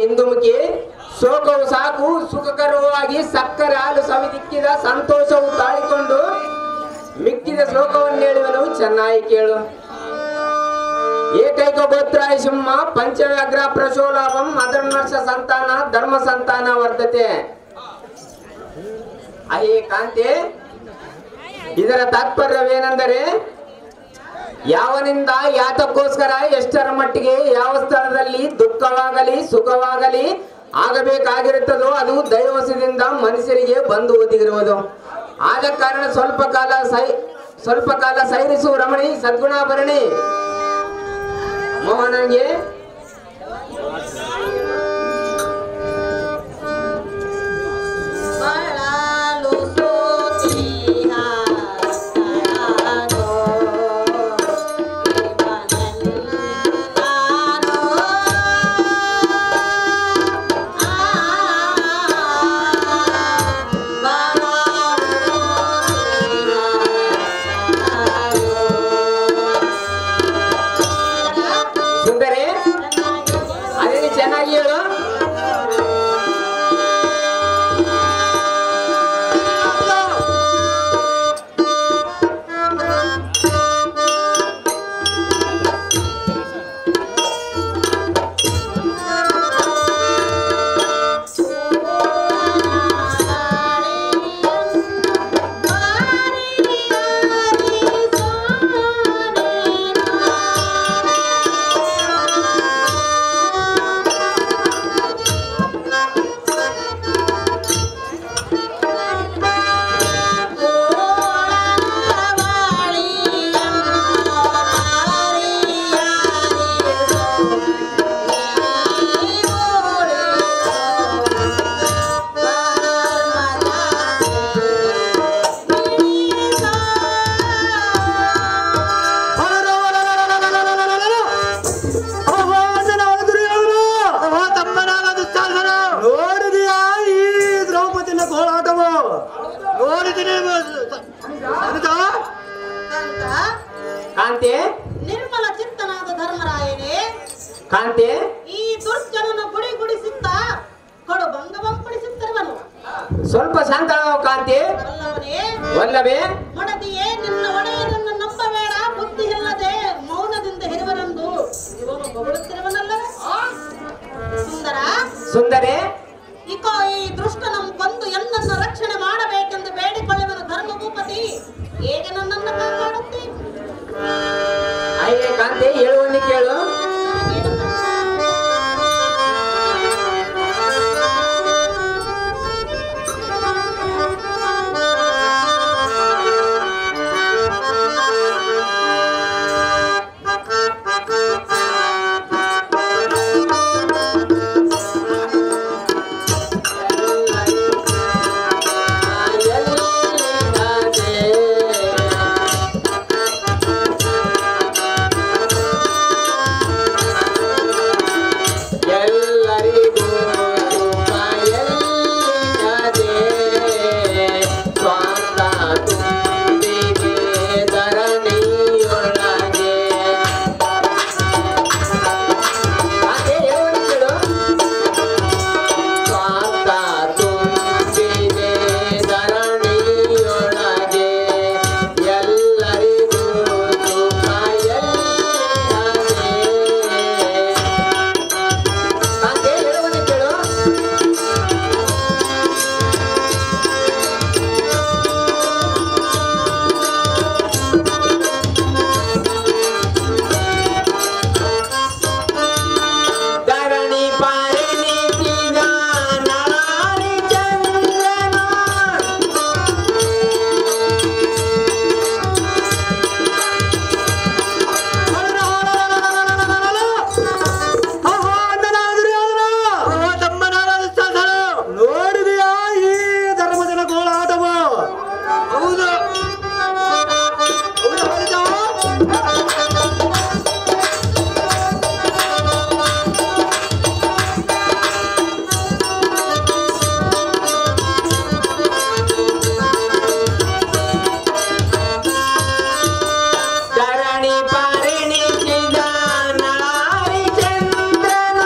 ಹಿಂದುಮುಖಿ ಶೋಕವು ಸಾಕು ಸುಖಕರವಾಗಿ ಸಕ್ಕರೆ ಹಾಲು ಸವಿದಿಕ್ಕಿದ ಸಂತೋಷವು ತಾಳಿಕೊಂಡು ಮಿಕ್ಕಿದ ಶ್ಲೋಕವನ್ನು ಹೇಳುವನು ಚೆನ್ನಾಗಿ ಕೇಳು. ಏಕೈಕ ಗೋತ್ರಾಯ ಸಿಂಹ ಪಂಚವ್ಯಾಘ್ರ ಪ್ರಶೋಲಾಭಂ ಅದರ್ನರ್ಷ ಸಂತಾನ ಧರ್ಮ ಸಂತಾನ ವರ್ತತೆ. ಅಯ್ಯೇ ಕಾಂತೆ, ಇದರ ತಾತ್ಪರ್ಯವೇನೆಂದರೆ ಯಾವನಿಂದ ಯಾತಕ್ಕೋಸ್ಕರ ಎಷ್ಟರ ಮಟ್ಟಿಗೆ ಯಾವ ಸ್ಥಳದಲ್ಲಿ ದುಃಖವಾಗಲಿ ಸುಖವಾಗಲಿ ಆಗಬೇಕಾಗಿರುತ್ತದೋ ಅದು ದೈವವಶದಿಂದ ಮನುಷ್ಯರಿಗೆ ಬಂದು ಒದಗಿರುವುದು. ಆದ ಕಾರಣ ಸ್ವಲ್ಪ ಕಾಲ ಸೈರಿಸು ರಮಣಿ ಸದ್ಗುಣಾಭರಣಿ. ಮೋಹನಗೆ ಕಾಂತೆ, ನಿರ್ಮಲ ಚಿತ್ತನಾದ ಧರ್ಮರಾಯನೇ, ಕಾಂತೆ ಈ ದುರ್ಜನನ ಗುಡಿಗುಡಿಸುತ್ತ ಕಡು ಭಂಗವಂಪಡಿಸುತ್ತಿರುವನು. ಸ್ವಲ್ಪ ಶಾಂತಳಾಗು ಕಾಂತೆ. ವಲ್ಲವೇ ಮಡದಿಯೇ, ನಿನ್ನ ಒಡೆಯನನ್ನು ನಂಬಬೇಡ, ಬುದ್ಧಿ ಇಲ್ಲದೆ ಮೌನದಿಂದ ಹಿರಿವರೆಂದು ಇವನು ಹೊಗಳುತ್ತಿರುವನಲ್ಲವೇ. ಸುಂದರ ಸುಂದರೇ,